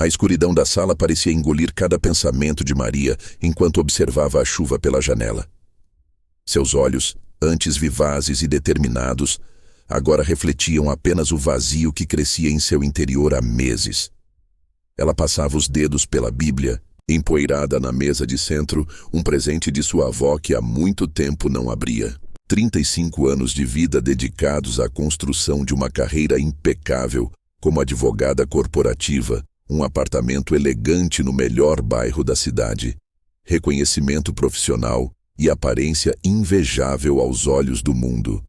A escuridão da sala parecia engolir cada pensamento de Maria enquanto observava a chuva pela janela. Seus olhos, antes vivazes e determinados, agora refletiam apenas o vazio que crescia em seu interior há meses. Ela passava os dedos pela Bíblia, empoeirada na mesa de centro, um presente de sua avó que há muito tempo não abria. 35 anos de vida dedicados à construção de uma carreira impecável como advogada corporativa, um apartamento elegante no melhor bairro da cidade, reconhecimento profissional e aparência invejável aos olhos do mundo.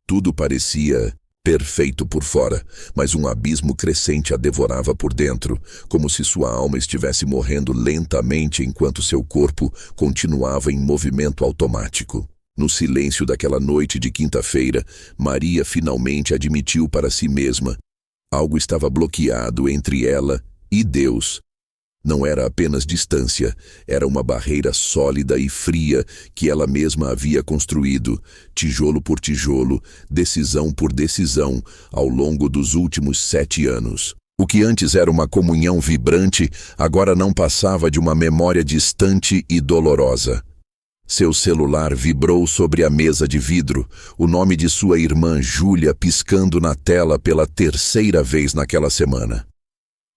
Tudo parecia perfeito por fora, mas um abismo crescente a devorava por dentro, como se sua alma estivesse morrendo lentamente enquanto seu corpo continuava em movimento automático. No silêncio daquela noite de quinta-feira, Maria finalmente admitiu para si mesma: algo estava bloqueado entre ela e Deus. Não era apenas distância, era uma barreira sólida e fria que ela mesma havia construído, tijolo por tijolo, decisão por decisão, ao longo dos últimos 7 anos. O que antes era uma comunhão vibrante, agora não passava de uma memória distante e dolorosa. Seu celular vibrou sobre a mesa de vidro, o nome de sua irmã Júlia piscando na tela pela 3ª vez naquela semana.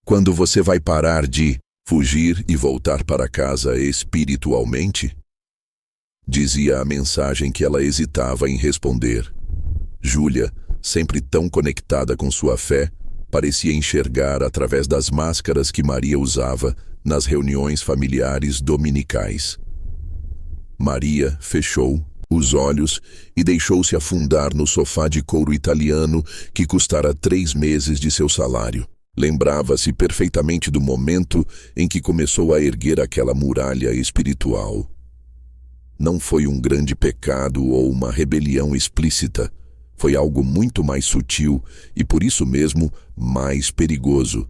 Quando você vai parar de fugir e voltar para casa espiritualmente? Dizia a mensagem que ela hesitava em responder. Júlia, sempre tão conectada com sua fé, parecia enxergar através das máscaras que Maria usava nas reuniões familiares dominicais. Maria fechou os olhos e deixou-se afundar no sofá de couro italiano que custara 3 meses de seu salário. Lembrava-se perfeitamente do momento em que começou a erguer aquela muralha espiritual. Não foi um grande pecado ou uma rebelião explícita. Foi algo muito mais sutil e, por isso mesmo, mais perigoso.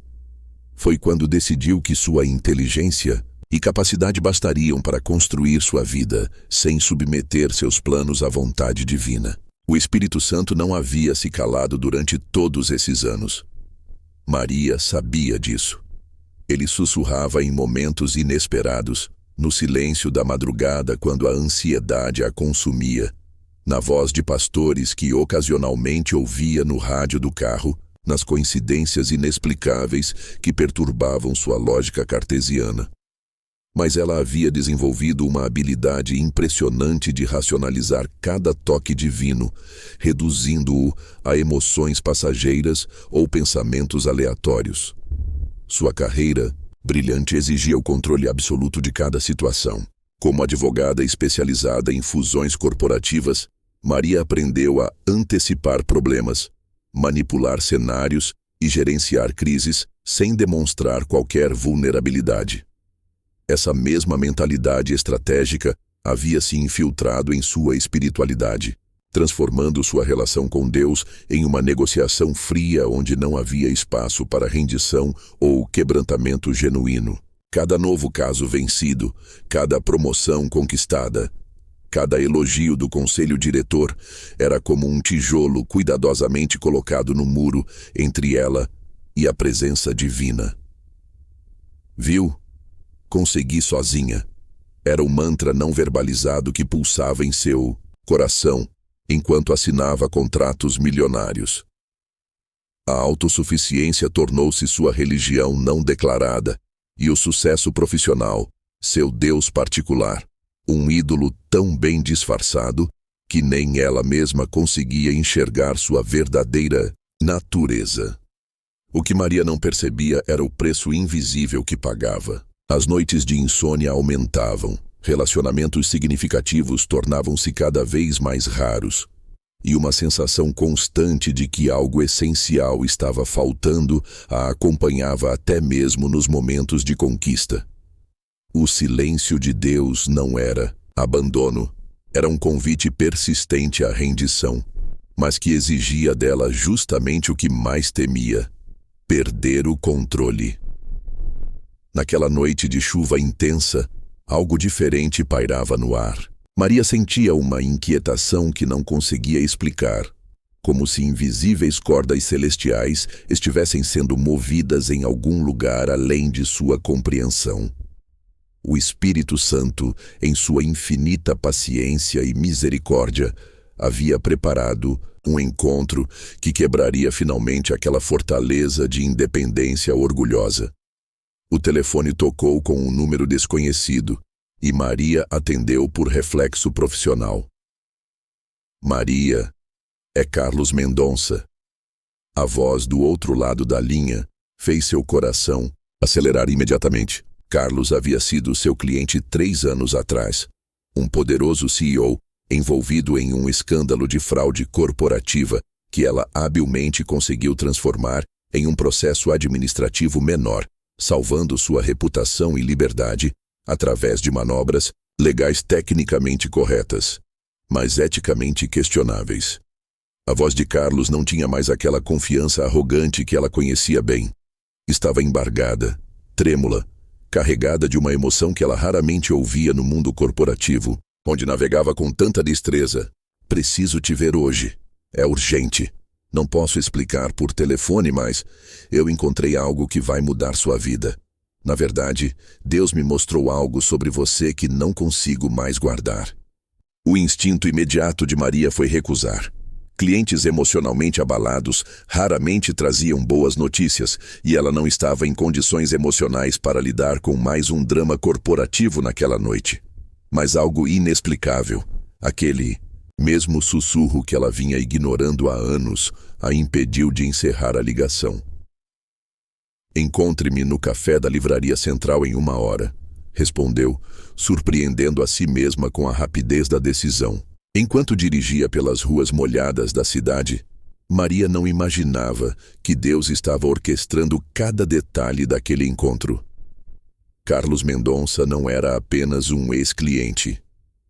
Foi quando decidiu que sua inteligência e capacidade bastariam para construir sua vida, sem submeter seus planos à vontade divina. O Espírito Santo não havia se calado durante todos esses anos. Maria sabia disso. Ele sussurrava em momentos inesperados, no silêncio da madrugada quando a ansiedade a consumia, na voz de pastores que ocasionalmente ouvia no rádio do carro, nas coincidências inexplicáveis que perturbavam sua lógica cartesiana. Mas ela havia desenvolvido uma habilidade impressionante de racionalizar cada toque divino, reduzindo-o a emoções passageiras ou pensamentos aleatórios. Sua carreira brilhante exigia o controle absoluto de cada situação. Como advogada especializada em fusões corporativas, Maria aprendeu a antecipar problemas, manipular cenários e gerenciar crises sem demonstrar qualquer vulnerabilidade. Essa mesma mentalidade estratégica havia se infiltrado em sua espiritualidade, transformando sua relação com Deus em uma negociação fria onde não havia espaço para rendição ou quebrantamento genuíno. Cada novo caso vencido, cada promoção conquistada, cada elogio do conselho diretor era como um tijolo cuidadosamente colocado no muro entre ela e a presença divina. Viu? Consegui sozinha. Era um mantra não verbalizado que pulsava em seu coração enquanto assinava contratos milionários. A autossuficiência tornou-se sua religião não declarada e o sucesso profissional, seu Deus particular, um ídolo tão bem disfarçado que nem ela mesma conseguia enxergar sua verdadeira natureza. O que Maria não percebia era o preço invisível que pagava. As noites de insônia aumentavam, relacionamentos significativos tornavam-se cada vez mais raros, e uma sensação constante de que algo essencial estava faltando a acompanhava até mesmo nos momentos de conquista. O silêncio de Deus não era abandono, era um convite persistente à rendição, mas que exigia dela justamente o que mais temia: perder o controle. Naquela noite de chuva intensa, algo diferente pairava no ar. Maria sentia uma inquietação que não conseguia explicar. como se invisíveis cordas celestiais estivessem sendo movidas em algum lugar além de sua compreensão. O Espírito Santo, em sua infinita paciência e misericórdia, havia preparado um encontro que quebraria finalmente aquela fortaleza de independência orgulhosa. O telefone tocou com um número desconhecido e Maria atendeu por reflexo profissional. Maria, é Carlos Mendonça. A voz do outro lado da linha fez seu coração acelerar imediatamente. Carlos havia sido seu cliente 3 anos atrás. Um poderoso CEO envolvido em um escândalo de fraude corporativa que ela habilmente conseguiu transformar em um processo administrativo menor, salvando sua reputação e liberdade através de manobras legais tecnicamente corretas, mas eticamente questionáveis. A voz de Carlos não tinha mais aquela confiança arrogante que ela conhecia bem. Estava embargada, trêmula, carregada de uma emoção que ela raramente ouvia no mundo corporativo, onde navegava com tanta destreza. Preciso te ver hoje. É urgente. Não posso explicar por telefone, mas eu encontrei algo que vai mudar sua vida. Na verdade, Deus me mostrou algo sobre você que não consigo mais guardar. O instinto imediato de Maria foi recusar. Clientes emocionalmente abalados raramente traziam boas notícias e ela não estava em condições emocionais para lidar com mais um drama corporativo naquela noite. Mas algo inexplicável, aquele mesmo sussurro que ela vinha ignorando há anos, a impediu de encerrar a ligação. Encontre-me no café da Livraria Central em 1 hora, respondeu, surpreendendo a si mesma com a rapidez da decisão. Enquanto dirigia pelas ruas molhadas da cidade, Maria não imaginava que Deus estava orquestrando cada detalhe daquele encontro. Carlos Mendonça não era apenas um ex-cliente.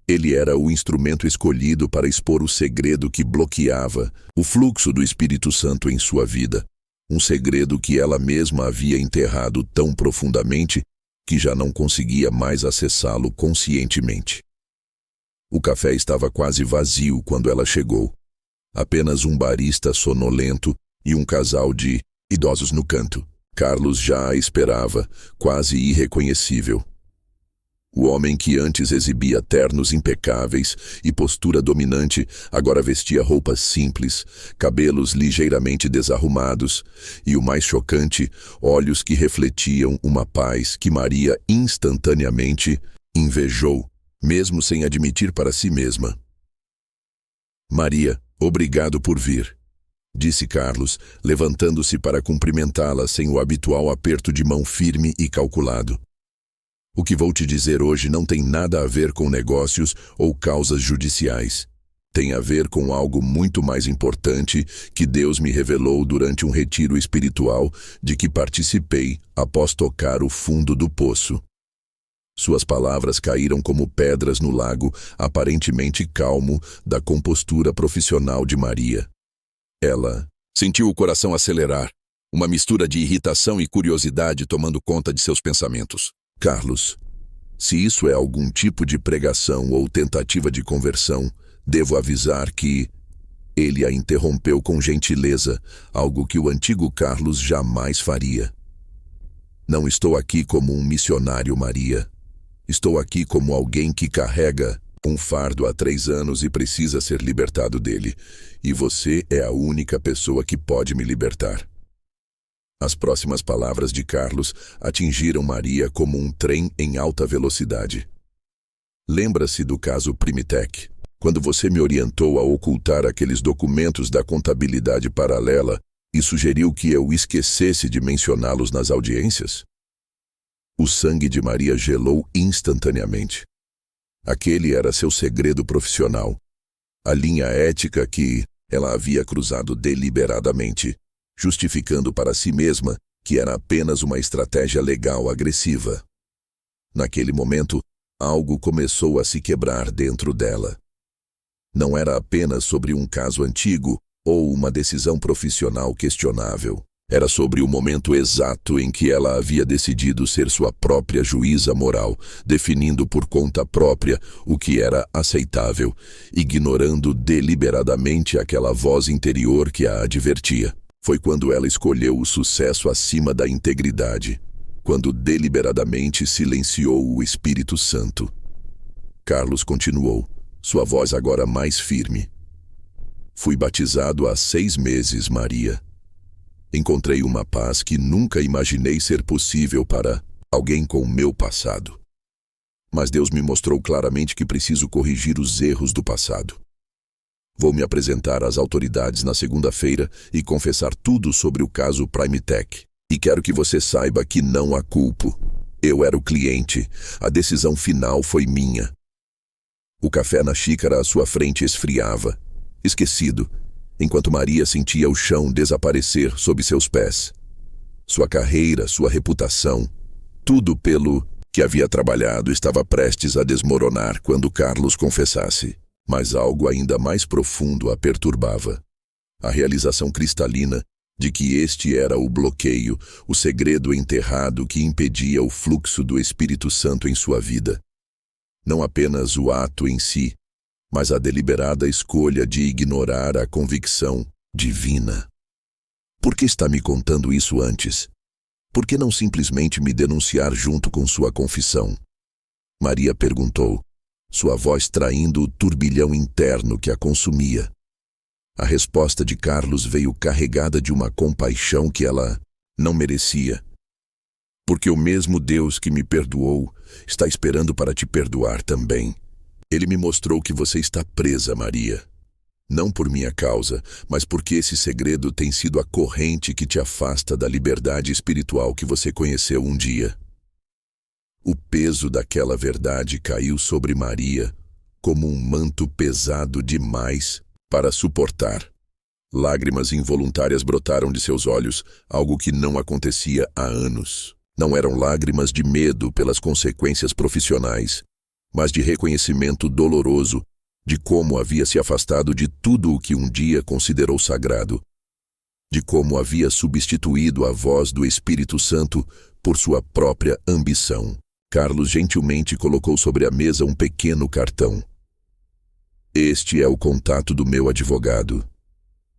Ele era o instrumento escolhido para expor o segredo que bloqueava o fluxo do Espírito Santo em sua vida. Um segredo que ela mesma havia enterrado tão profundamente que já não conseguia mais acessá-lo conscientemente. O café estava quase vazio quando ela chegou. Apenas um barista sonolento e um casal de idosos no canto. Carlos já a esperava, quase irreconhecível. O homem que antes exibia ternos impecáveis e postura dominante, agora vestia roupas simples, cabelos ligeiramente desarrumados e, o mais chocante, olhos que refletiam uma paz que Maria instantaneamente invejou, mesmo sem admitir para si mesma. Maria, obrigado por vir, disse Carlos, levantando-se para cumprimentá-la sem o habitual aperto de mão firme e calculado. O que vou te dizer hoje não tem nada a ver com negócios ou causas judiciais. Tem a ver com algo muito mais importante que Deus me revelou durante um retiro espiritual de que participei após tocar o fundo do poço. Suas palavras caíram como pedras no lago, aparentemente calmo, da compostura profissional de Maria. Ela sentiu o coração acelerar, uma mistura de irritação e curiosidade tomando conta de seus pensamentos. Carlos, se isso é algum tipo de pregação ou tentativa de conversão, devo avisar que... Ele a interrompeu com gentileza, algo que o antigo Carlos jamais faria. Não estou aqui como um missionário, Maria. Estou aqui como alguém que carrega um fardo há 3 anos e precisa ser libertado dele. E você é a única pessoa que pode me libertar. As próximas palavras de Carlos atingiram Maria como um trem em alta velocidade. Lembra-se do caso Primitech, quando você me orientou a ocultar aqueles documentos da contabilidade paralela e sugeriu que eu esquecesse de mencioná-los nas audiências? O sangue de Maria gelou instantaneamente. Aquele era seu segredo profissional, a linha ética que ela havia cruzado deliberadamente, justificando para si mesma que era apenas uma estratégia legal agressiva. Naquele momento, algo começou a se quebrar dentro dela. Não era apenas sobre um caso antigo ou uma decisão profissional questionável. Era sobre o momento exato em que ela havia decidido ser sua própria juíza moral, definindo por conta própria o que era aceitável, ignorando deliberadamente aquela voz interior que a advertia. Foi quando ela escolheu o sucesso acima da integridade, quando deliberadamente silenciou o Espírito Santo. Carlos continuou, sua voz agora mais firme. Fui batizado há 6 meses, Maria. Encontrei uma paz que nunca imaginei ser possível para alguém com o meu passado. Mas Deus me mostrou claramente que preciso corrigir os erros do passado. Vou me apresentar às autoridades na segunda-feira e confessar tudo sobre o caso Primetech. E quero que você saiba que não a culpo. Eu era o cliente. A decisão final foi minha. O café na xícara à sua frente esfriava, esquecido, enquanto Maria sentia o chão desaparecer sob seus pés. Sua carreira, sua reputação, tudo pelo que havia trabalhado estava prestes a desmoronar quando Carlos confessasse. Mas algo ainda mais profundo a perturbava. A realização cristalina de que este era o bloqueio, o segredo enterrado que impedia o fluxo do Espírito Santo em sua vida. Não apenas o ato em si, mas a deliberada escolha de ignorar a convicção divina. Por que está me contando isso antes? Por que não simplesmente me denunciar junto com sua confissão? Maria perguntou, sua voz traindo o turbilhão interno que a consumia. A resposta de Carlos veio carregada de uma compaixão que ela não merecia. Porque o mesmo Deus que me perdoou está esperando para te perdoar também. Ele me mostrou que você está presa, Maria. Não por minha causa, mas porque esse segredo tem sido a corrente que te afasta da liberdade espiritual que você conheceu um dia. O peso daquela verdade caiu sobre Maria como um manto pesado demais para suportar. Lágrimas involuntárias brotaram de seus olhos, algo que não acontecia há anos. Não eram lágrimas de medo pelas consequências profissionais, mas de reconhecimento doloroso de como havia se afastado de tudo o que um dia considerou sagrado, de como havia substituído a voz do Espírito Santo por sua própria ambição. Carlos gentilmente colocou sobre a mesa um pequeno cartão. Este é o contato do meu advogado.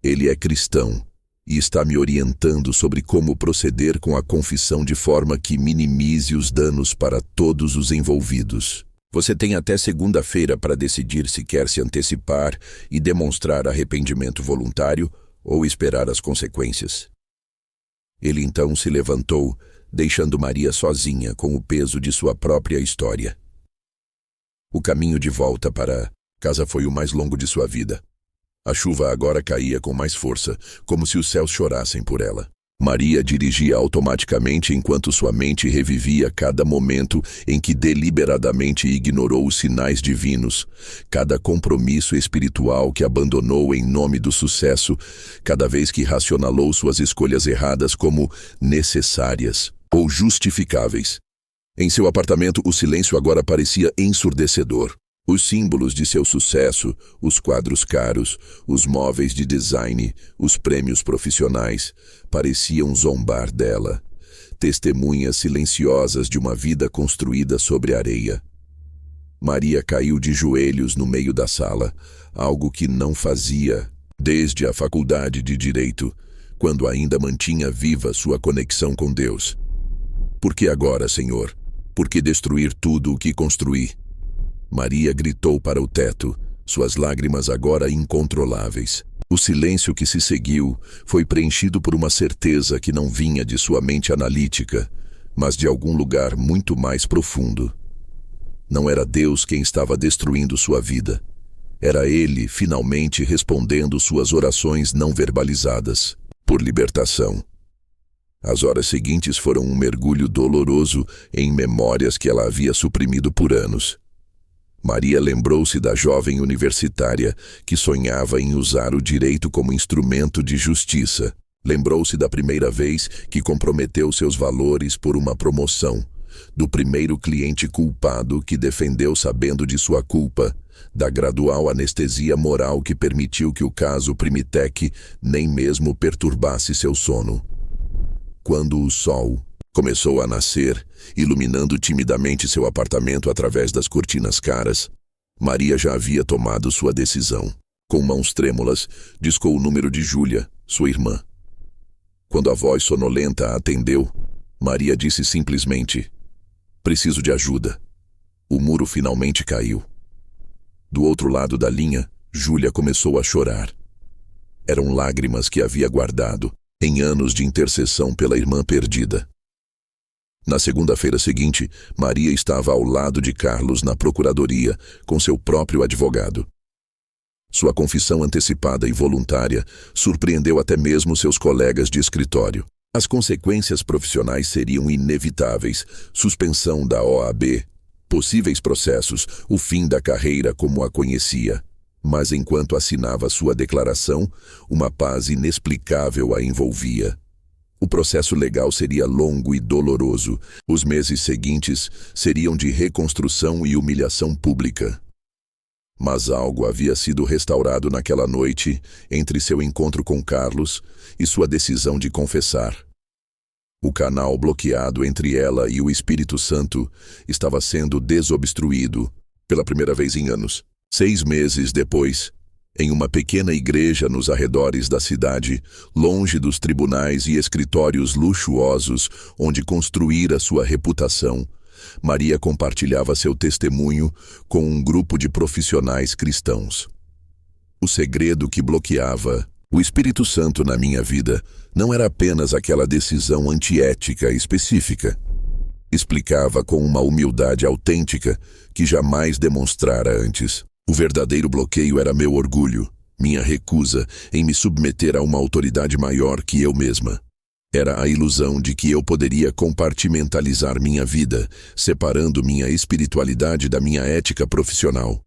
Ele é cristão e está me orientando sobre como proceder com a confissão de forma que minimize os danos para todos os envolvidos. Você tem até segunda-feira para decidir se quer se antecipar e demonstrar arrependimento voluntário ou esperar as consequências. Ele então se levantou, deixando Maria sozinha com o peso de sua própria história. O caminho de volta para casa foi o mais longo de sua vida. A chuva agora caía com mais força, como se os céus chorassem por ela. Maria dirigia automaticamente enquanto sua mente revivia cada momento em que deliberadamente ignorou os sinais divinos, cada compromisso espiritual que abandonou em nome do sucesso, cada vez que racionalou suas escolhas erradas como necessárias ou justificáveis. Em seu apartamento, o silêncio agora parecia ensurdecedor. Os símbolos de seu sucesso, os quadros caros, os móveis de design, os prêmios profissionais, pareciam zombar dela, testemunhas silenciosas de uma vida construída sobre areia. Maria caiu de joelhos no meio da sala, algo que não fazia desde a faculdade de Direito, quando ainda mantinha viva sua conexão com Deus. Por que agora, Senhor? Por que destruir tudo o que construí? Maria gritou para o teto, suas lágrimas agora incontroláveis. O silêncio que se seguiu foi preenchido por uma certeza que não vinha de sua mente analítica, mas de algum lugar muito mais profundo. Não era Deus quem estava destruindo sua vida. Era Ele, finalmente, respondendo suas orações não verbalizadas, por libertação. As horas seguintes foram um mergulho doloroso em memórias que ela havia suprimido por anos. Maria lembrou-se da jovem universitária que sonhava em usar o direito como instrumento de justiça. Lembrou-se da primeira vez que comprometeu seus valores por uma promoção, do primeiro cliente culpado que defendeu sabendo de sua culpa, da gradual anestesia moral que permitiu que o caso Primetech nem mesmo perturbasse seu sono. Quando o sol começou a nascer, iluminando timidamente seu apartamento através das cortinas caras, Maria já havia tomado sua decisão. Com mãos trêmulas, discou o número de Júlia, sua irmã. Quando a voz sonolenta a atendeu, Maria disse simplesmente: "Preciso de ajuda." O muro finalmente caiu. Do outro lado da linha, Júlia começou a chorar. Eram lágrimas que havia guardado em anos de intercessão pela irmã perdida. Na segunda-feira seguinte, Maria estava ao lado de Carlos na procuradoria, com seu próprio advogado. Sua confissão antecipada e voluntária surpreendeu até mesmo seus colegas de escritório. As consequências profissionais seriam inevitáveis: suspensão da OAB, possíveis processos, o fim da carreira como a conhecia. Mas enquanto assinava sua declaração, uma paz inexplicável a envolvia. O processo legal seria longo e doloroso. Os meses seguintes seriam de reconstrução e humilhação pública. Mas algo havia sido restaurado naquela noite, entre seu encontro com Carlos e sua decisão de confessar. O canal bloqueado entre ela e o Espírito Santo estava sendo desobstruído pela primeira vez em anos. 6 meses depois, em uma pequena igreja nos arredores da cidade, longe dos tribunais e escritórios luxuosos onde construíra sua reputação, Maria compartilhava seu testemunho com um grupo de profissionais cristãos. O segredo que bloqueava o Espírito Santo na minha vida não era apenas aquela decisão antiética específica. Explicava com uma humildade autêntica que jamais demonstrara antes. O verdadeiro bloqueio era meu orgulho, minha recusa em me submeter a uma autoridade maior que eu mesma. Era a ilusão de que eu poderia compartimentalizar minha vida, separando minha espiritualidade da minha ética profissional.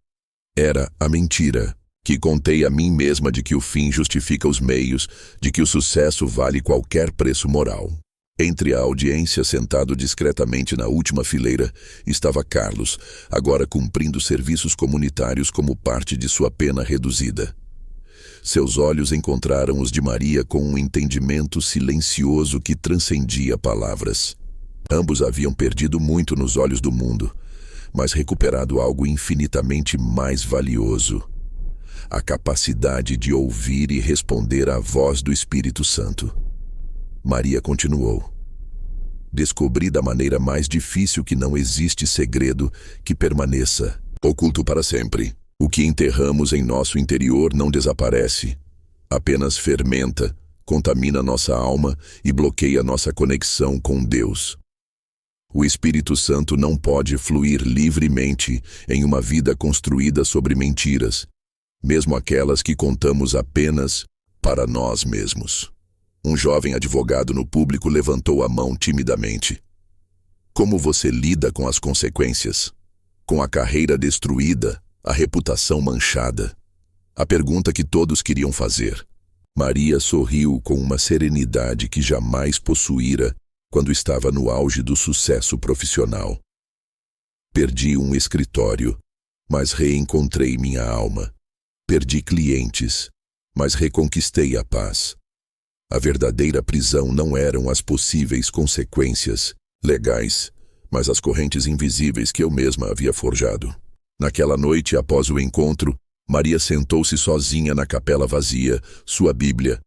Era a mentira que contei a mim mesma de que o fim justifica os meios, de que o sucesso vale qualquer preço moral. Entre a audiência, sentado discretamente na última fileira, estava Carlos, agora cumprindo serviços comunitários como parte de sua pena reduzida. Seus olhos encontraram os de Maria com um entendimento silencioso que transcendia palavras. Ambos haviam perdido muito nos olhos do mundo, mas recuperado algo infinitamente mais valioso: a capacidade de ouvir e responder à voz do Espírito Santo. Maria continuou: "Descobri da maneira mais difícil que não existe segredo que permaneça oculto para sempre. O que enterramos em nosso interior não desaparece, apenas fermenta, contamina nossa alma e bloqueia nossa conexão com Deus. O Espírito Santo não pode fluir livremente em uma vida construída sobre mentiras, mesmo aquelas que contamos apenas para nós mesmos." Um jovem advogado no público levantou a mão timidamente. "Como você lida com as consequências? Com a carreira destruída, a reputação manchada?" A pergunta que todos queriam fazer. Maria sorriu com uma serenidade que jamais possuíra quando estava no auge do sucesso profissional. "Perdi um escritório, mas reencontrei minha alma. Perdi clientes, mas reconquistei a paz. A verdadeira prisão não eram as possíveis consequências legais, mas as correntes invisíveis que eu mesma havia forjado." Naquela noite, após o encontro, Maria sentou-se sozinha na capela vazia, sua Bíblia,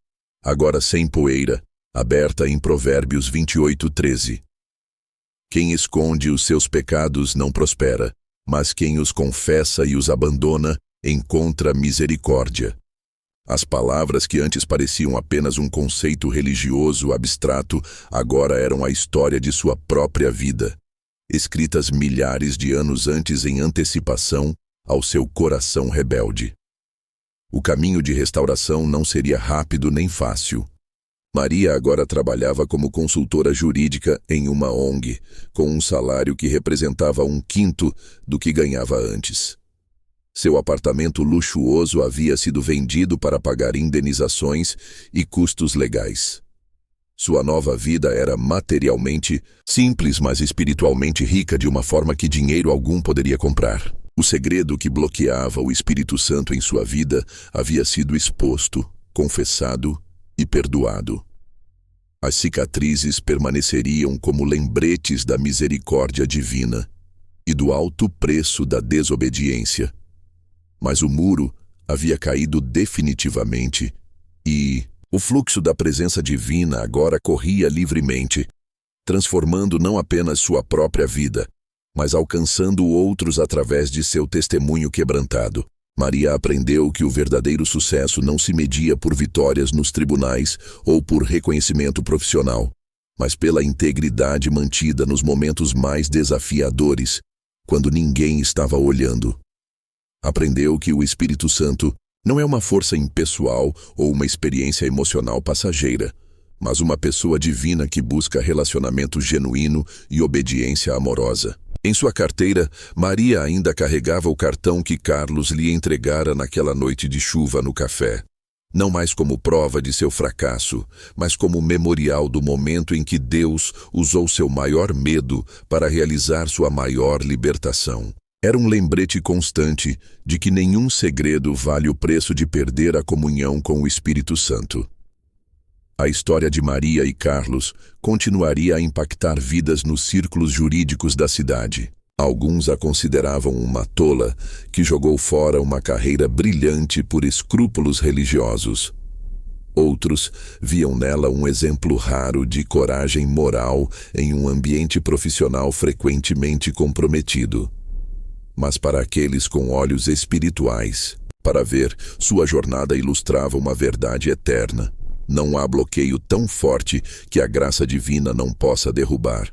agora sem poeira, aberta em Provérbios 28:13. "Quem esconde os seus pecados não prospera, mas quem os confessa e os abandona encontra misericórdia." As palavras que antes pareciam apenas um conceito religioso abstrato, agora eram a história de sua própria vida, escritas milhares de anos antes em antecipação ao seu coração rebelde. O caminho de restauração não seria rápido nem fácil. Maria agora trabalhava como consultora jurídica em uma ONG, com um salário que representava 1/5 do que ganhava antes. Seu apartamento luxuoso havia sido vendido para pagar indenizações e custos legais. Sua nova vida era materialmente simples, mas espiritualmente rica de uma forma que dinheiro algum poderia comprar. O segredo que bloqueava o Espírito Santo em sua vida havia sido exposto, confessado e perdoado. As cicatrizes permaneceriam como lembretes da misericórdia divina e do alto preço da desobediência. Mas o muro havia caído definitivamente e o fluxo da presença divina agora corria livremente, transformando não apenas sua própria vida, mas alcançando outros através de seu testemunho quebrantado. Maria aprendeu que o verdadeiro sucesso não se media por vitórias nos tribunais ou por reconhecimento profissional, mas pela integridade mantida nos momentos mais desafiadores, quando ninguém estava olhando. Aprendeu que o Espírito Santo não é uma força impessoal ou uma experiência emocional passageira, mas uma pessoa divina que busca relacionamento genuíno e obediência amorosa. Em sua carteira, Maria ainda carregava o cartão que Carlos lhe entregara naquela noite de chuva no café. Não mais como prova de seu fracasso, mas como memorial do momento em que Deus usou seu maior medo para realizar sua maior libertação. Era um lembrete constante de que nenhum segredo vale o preço de perder a comunhão com o Espírito Santo. A história de Maria e Carlos continuaria a impactar vidas nos círculos jurídicos da cidade. Alguns a consideravam uma tola que jogou fora uma carreira brilhante por escrúpulos religiosos. Outros viam nela um exemplo raro de coragem moral em um ambiente profissional frequentemente comprometido. Mas para aqueles com olhos espirituais, para ver, sua jornada ilustrava uma verdade eterna. Não há bloqueio tão forte que a graça divina não possa derrubar.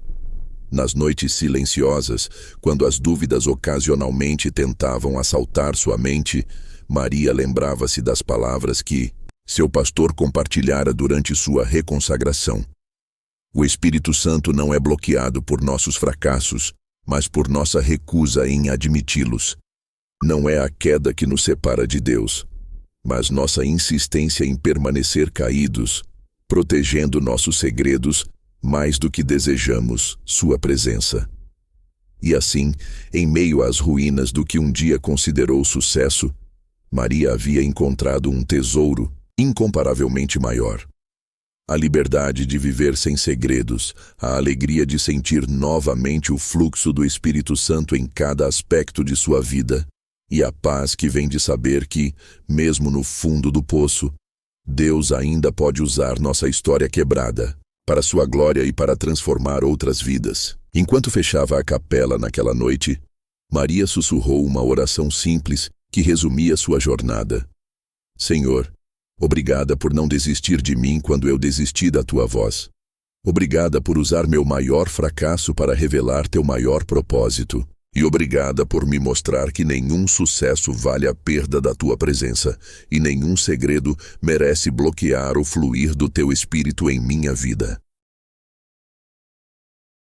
Nas noites silenciosas, quando as dúvidas ocasionalmente tentavam assaltar sua mente, Maria lembrava-se das palavras que seu pastor compartilhara durante sua reconsagração. O Espírito Santo não é bloqueado por nossos fracassos, mas por nossa recusa em admiti-los. Não é a queda que nos separa de Deus, mas nossa insistência em permanecer caídos, protegendo nossos segredos mais do que desejamos sua presença. E assim, em meio às ruínas do que um dia considerou sucesso, Maria havia encontrado um tesouro incomparavelmente maior. A liberdade de viver sem segredos, a alegria de sentir novamente o fluxo do Espírito Santo em cada aspecto de sua vida, e a paz que vem de saber que, mesmo no fundo do poço, Deus ainda pode usar nossa história quebrada para sua glória e para transformar outras vidas. Enquanto fechava a capela naquela noite, Maria sussurrou uma oração simples que resumia sua jornada. Senhor, obrigada por não desistir de mim quando eu desisti da tua voz. Obrigada por usar meu maior fracasso para revelar teu maior propósito. E obrigada por me mostrar que nenhum sucesso vale a perda da tua presença, e nenhum segredo merece bloquear o fluir do teu Espírito em minha vida.